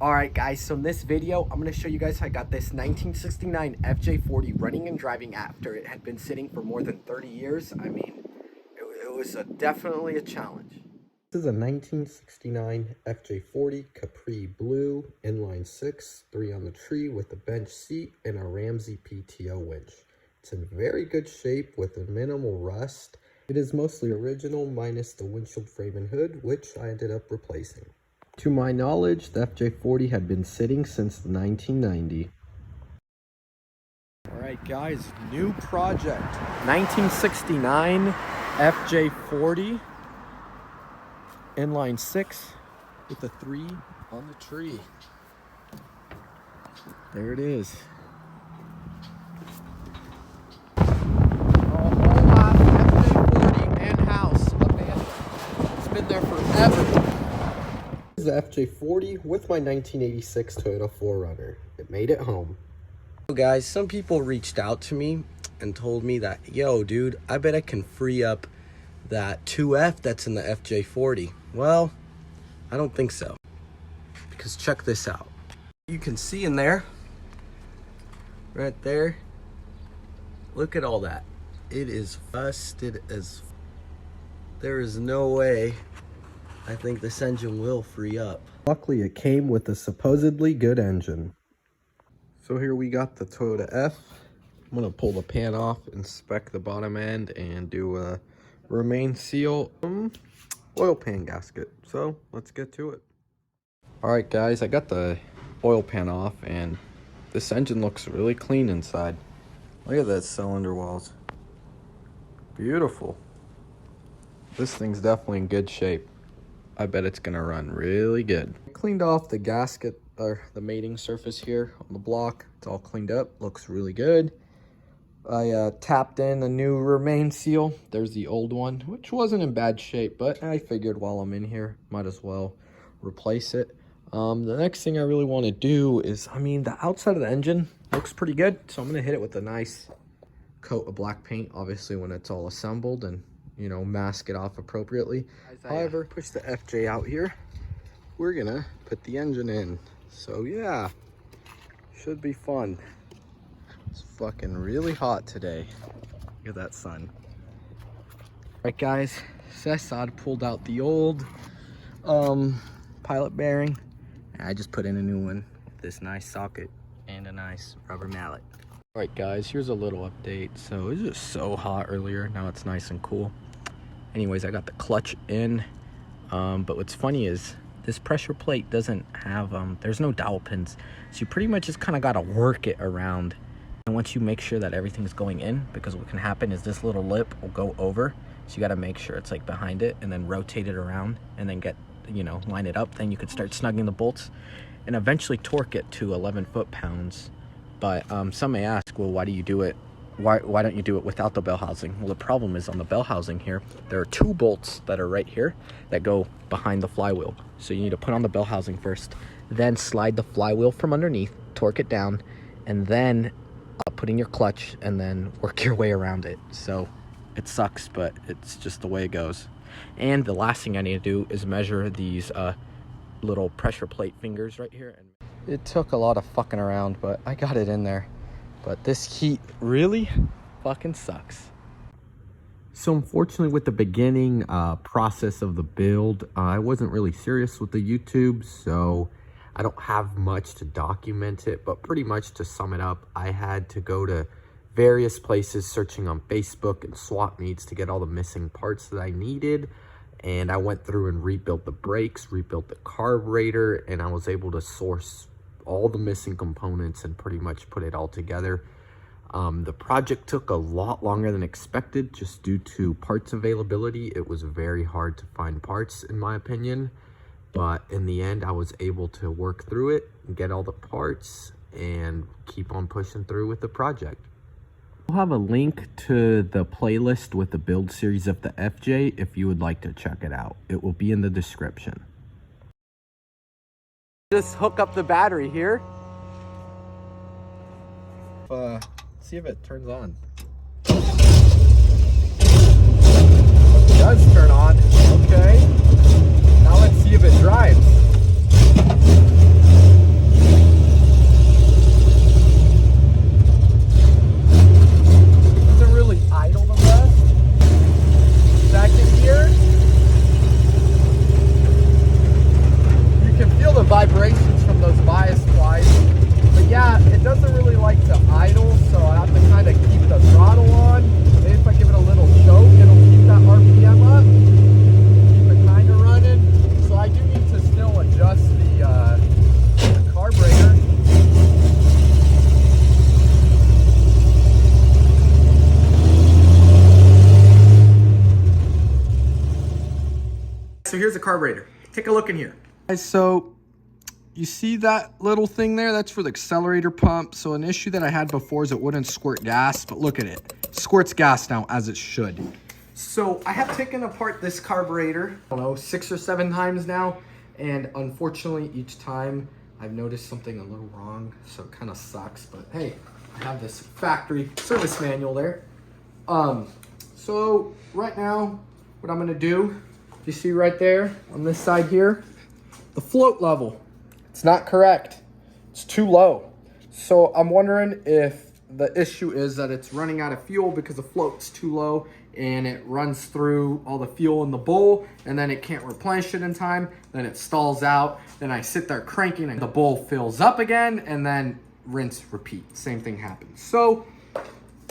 Alright guys, so in this video, I'm going to show you guys how I got this 1969 Fj40 running and driving after it had been sitting for more than 30 years. I mean, it was definitely a challenge. This is a 1969 Fj40 Capri Blue, inline 6, 3 on the tree with a bench seat and a Ramsey PTO winch. It's in very good shape with a minimal rust. It is mostly original minus the windshield frame and hood, which I ended up replacing. To my knowledge, the Fj40 had been sitting since 1990. Alright guys, new project. 1969 Fj40 inline 6 with a 3 on the tree. There it is. A whole lot of Fj40 in-house abandoned. It's been there forever. This is the Fj40 with my 1986 Toyota 4Runner. It made it home. So guys, some people reached out to me and told me that, yo dude, I bet I can free up that 2F that's in the Fj40. Well, I don't think so. Because check this out. You can see in there, right there, look at all that. It is busted as... There is no way I think this engine will free up. Luckily, it came with a supposedly good engine. So here we got the Toyota F. I'm going to pull the pan off, inspect the bottom end, and do a remain seal oil pan gasket. So let's get to it. Alright guys, I got the oil pan off, and this engine looks really clean inside. Look at that cylinder walls. Beautiful. This thing's definitely in good shape. I bet it's gonna run really good. I cleaned off the gasket, or the mating surface here on the block. It's all cleaned up, looks really good. I tapped in a new remain seal. There's the old one, which wasn't in bad shape, but I figured while I'm in here, might as well replace it. The next thing I really want to do is, I mean, the outside of the engine looks pretty good, so I'm gonna hit it with a nice coat of black paint, obviously when it's all assembled, and you know, mask it off appropriately. However, push the FJ out here. We're gonna put the engine in. So yeah, should be fun. It's fucking really hot today. Look at that sun. Alright guys, Sessad pulled out the old pilot bearing. I just put in a new one with this nice socket and a nice rubber mallet. Alright guys, here's a little update. So it was just so hot earlier. Now it's nice and cool. Anyways, I got the clutch in. But what's funny is this pressure plate doesn't have, there's no dowel pins. So you pretty much just kind of got to work it around. And once you make sure that everything's going in, because what can happen is this little lip will go over. So you got to make sure it's like behind it and then rotate it around and then get, you know, line it up. Then you could start snugging the bolts and eventually torque it to 11 foot-pounds. But some may ask, well, why do you do it? Why don't you do it without the bell housing? Well, the problem is on the bell housing here, there are 2 bolts that are right here that go behind the flywheel. So you need to put on the bell housing first, then slide the flywheel from underneath, torque it down, and then put in your clutch and then work your way around it. So it sucks, but it's just the way it goes. And the last thing I need to do is measure these little pressure plate fingers right here. And it took a lot of fucking around, but I got it in there. But this heat really fucking sucks. So unfortunately with the beginning process of the build, I wasn't really serious with the YouTube, so I don't have much to document it. But pretty much to sum it up, I had to go to various places searching on Facebook and swap meets to get all the missing parts that I needed. And I went through and rebuilt the brakes, rebuilt the carburetor, and I was able to source all the missing components and pretty much put it all together. The project took a lot longer than expected just due to parts availability. It was very hard to find parts in my opinion, but in the end I was able to work through it and get all the parts and keep on pushing through with the project. I'll have a link to the playlist with the build series of the FJ if you would like to check it out. It will be in the description. Just hook up the battery here. See if it turns on. It does turn on. Okay. Now let's see if it drives. here's a carburetor. Take a look in here. So you see that little thing there? That's for the accelerator pump. So an issue that I had before is it wouldn't squirt gas, but look at it. Squirts gas now as it should. So I have taken apart this carburetor, I don't know, 6 or 7 times now. And unfortunately, each time I've noticed something a little wrong. So it kind of sucks, but hey, I have this factory service manual there. So right now, what I'm gonna do, you see right there on this side here, the float level, it's not correct. It's too low. So I'm wondering if the issue is that it's running out of fuel because the float's too low and it runs through all the fuel in the bowl and then it can't replenish it in time. Then it stalls out. Then I sit there cranking and the bowl fills up again and then rinse, repeat. Same thing happens. So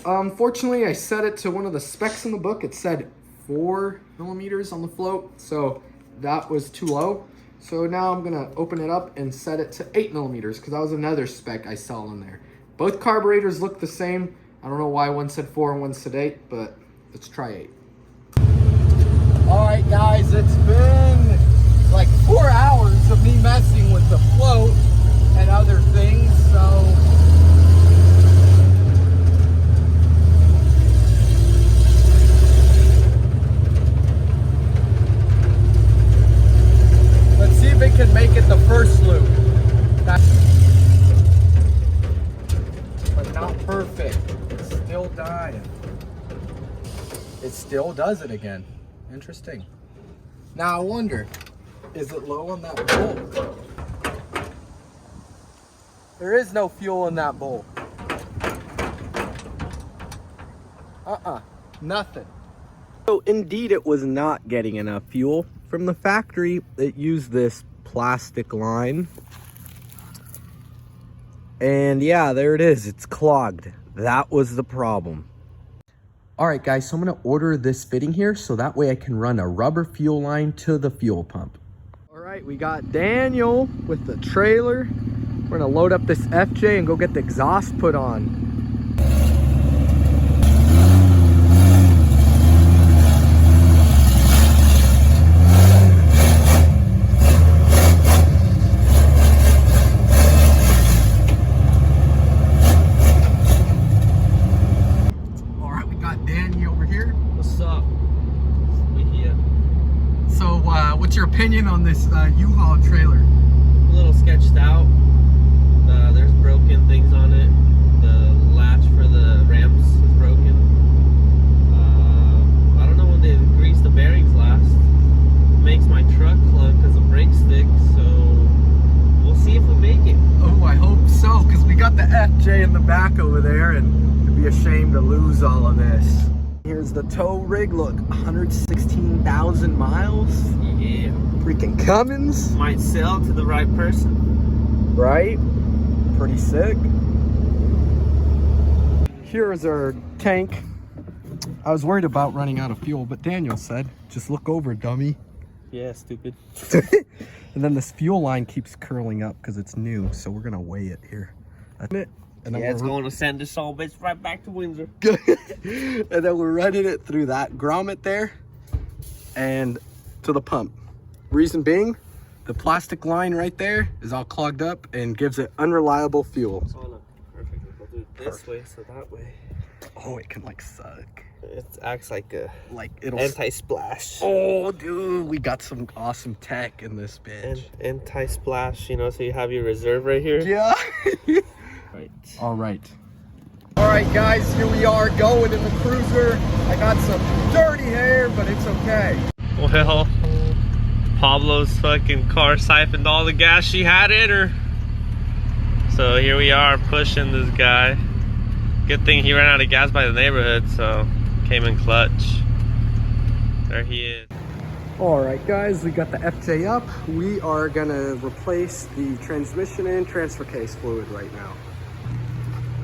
unfortunately, I set it to one of the specs in the book. It said 4 millimeters on the float. So that was too low. So now I'm gonna open it up and set it to 8 millimeters because that was another spec I saw in there. Both carburetors look the same. I don't know why one said 4 and one said 8, but let's try 8. All right, guys, it's been like 4 hours of me messing with the float and other things, so let's see if it can make it the first loop. But not perfect. It's still dying. It still does it again. Interesting. Now I wonder, is it low on that bowl? There is no fuel in that bowl. Nothing. So indeed it was not getting enough fuel. From the factory, it used this plastic line. And yeah, there it is. It's clogged. That was the problem. All right, guys, so I'm gonna order this fitting here so that way I can run a rubber fuel line to the fuel pump. All right, we got Daniel with the trailer. We're gonna load up this FJ and go get the exhaust put on. What's your opinion on this U-Haul trailer? A little sketched out. There's broken things on it. The latch for the ramps is broken. I don't know when they greased the bearings last. It makes my truck clunky because the brakes thick, so we'll see if we make it. Oh, I hope so, because we got the FJ in the back over there and it'd be a shame to lose all of this. Here's the tow rig, look, 116,000 miles. Yeah. Freaking Cummins. Might sell to the right person. Right? Pretty sick. Here is our tank. I was worried about running out of fuel, but Daniel said, just look over, dummy. Yeah, stupid. And then this fuel line keeps curling up because it's new, so we're gonna weigh it here. That's it. And yeah, it's going to send this all bitch right back to Windsor. And then we're running it through that grommet there and to the pump. Reason being, the plastic line right there is all clogged up and gives it unreliable fuel. Oh no, perfect. We'll do it this way, so that way. Oh, it can like suck. It acts like a it'll anti-splash. Oh, dude, we got some awesome tech in this bitch. Anti-splash, you know, so you have your reserve right here. Yeah. Right. All right, guys, here we are going in the cruiser. I got some dirty hair, but it's okay. Well, Pablo's fucking car siphoned all the gas she had in her. So here we are pushing this guy. Good thing he ran out of gas by the neighborhood, so came in clutch. There he is. All right, guys, we got the FJ up. We are gonna replace the transmission and transfer case fluid right now.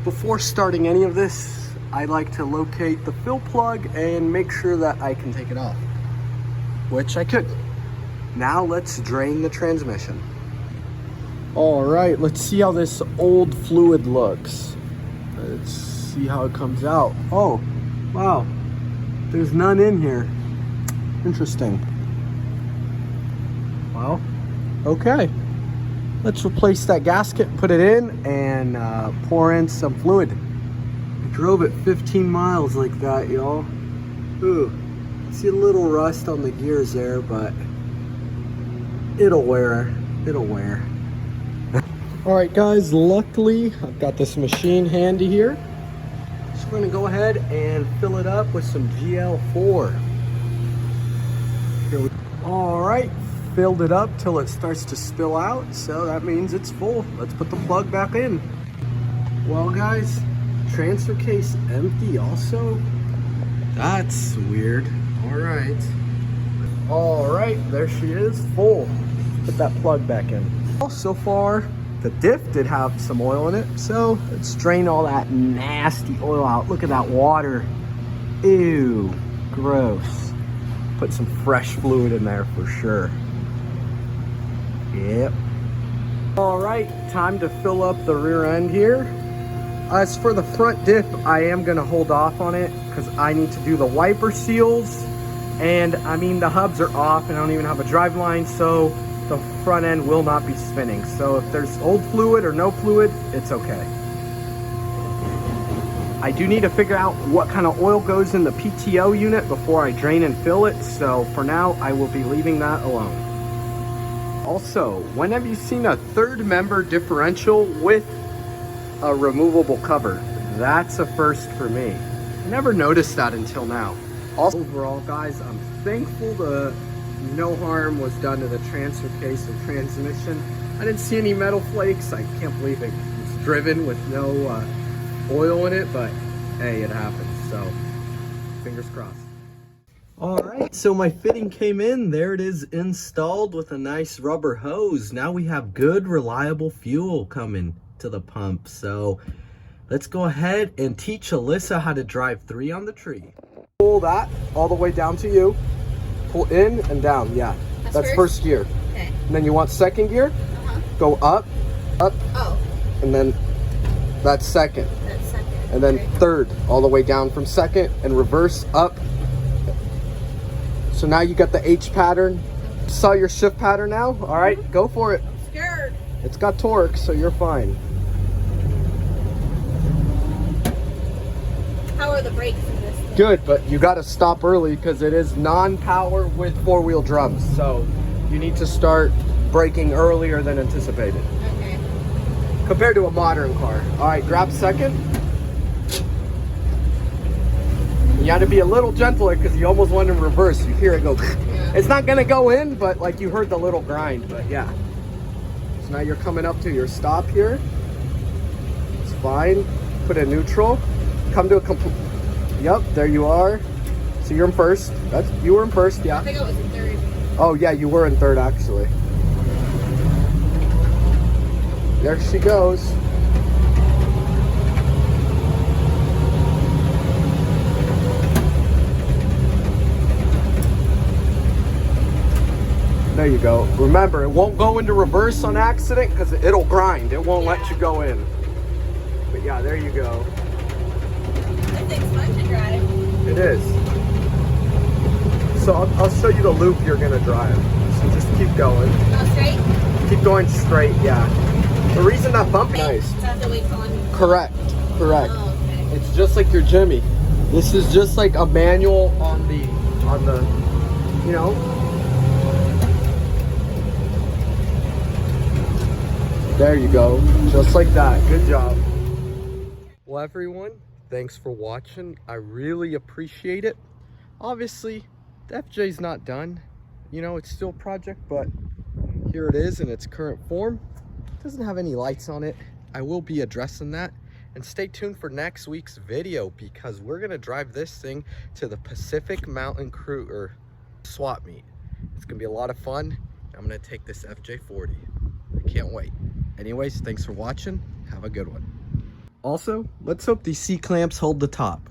Before starting any of this, I like to locate the fill plug and make sure that I can take it off, which I could. Now let's drain the transmission. All right, let's see how this old fluid looks. Let's see how it comes out. Oh, wow, there's none in here. Interesting. Well, okay. Let's replace that gasket, put it in, and pour in some fluid. I drove it 15 miles like that, y'all. Ooh, see a little rust on the gears there, but it'll wear. It'll wear. All right, guys, luckily I've got this machine handy here. So we're gonna go ahead and fill it up with some GL4. All right, filled it up till it starts to spill out, so that means it's full. Let's put the plug back in. Well, guys, transfer case empty also. That's weird. All right, there she is, full. Put that plug back in. Well, so far, the diff did have some oil in it, so let's drain all that nasty oil out. Look at that water. Ew, gross. Put some fresh fluid in there for sure. Yep. All right, time to fill up the rear end here. As for the front diff, I am gonna hold off on it because I need to do the wiper seals. And I mean, the hubs are off and I don't even have a drive line, so the front end will not be spinning. So if there's old fluid or no fluid, it's okay. I do need to figure out what kind of oil goes in the PTO unit before I drain and fill it. So for now, I will be leaving that alone. Also, when have you seen a third member differential with a removable cover? That's a first for me. I never noticed that until now. Also, overall, guys, I'm thankful the no harm was done to the transfer case and transmission. I didn't see any metal flakes. I can't believe it was driven with no oil in it, but hey, it happens. So fingers crossed. All right, so my fitting came in. There it is, installed with a nice rubber hose. Now we have good, reliable fuel coming to the pump. So let's go ahead and teach Alyssa how to drive 3 on the tree. Pull that all the way down to you. Pull in and down, yeah. That's first gear. Okay. And then you want second gear? Go up, up, and then that's second. That's second. And then third, all the way down from second, and reverse up. So now you got the H pattern. Saw your shift pattern now? All right, go for it. I'm scared. It's got torque, so you're fine. How are the brakes in this thing? Good, but you got to stop early because it is non-power with 4-wheel drums. So you need to start braking earlier than anticipated. Okay. Compared to a modern car. All right, grab second. You got to be a little gentler because you almost went in reverse. You hear it go. Yeah. It's not going to go in, but like you heard the little grind, but yeah. So now you're coming up to your stop here. It's fine. Put it neutral. Come to a complete. Yep, there you are. So you're in first. You were in first, yeah. I think I was in third. Oh yeah, you were in third actually. There she goes. There you go. Remember, it won't go into reverse on accident because it'll grind. It won't let you go in. But yeah, there you go. This thing's fun to drive. It is. So I'll show you the loop you're gonna drive. So just keep going. Go straight? Keep going straight, yeah. The reason that bump nice. So I have to wait till I'm... Correct. Oh, okay. It's just like your Jimmy. This is just like a manual on the, you know. There you go. Just like that. Good job. Well, everyone, thanks for watching. I really appreciate it. Obviously, the FJ's not done. You know, it's still a project, but here it is in its current form. It doesn't have any lights on it. I will be addressing that. And stay tuned for next week's video because we're going to drive this thing to the Pacific Mountain Cruiser swap meet. It's going to be a lot of fun. I'm going to take this Fj40. I can't wait. Anyways, thanks for watching. Have a good one. Also, let's hope these C-clamps hold the top.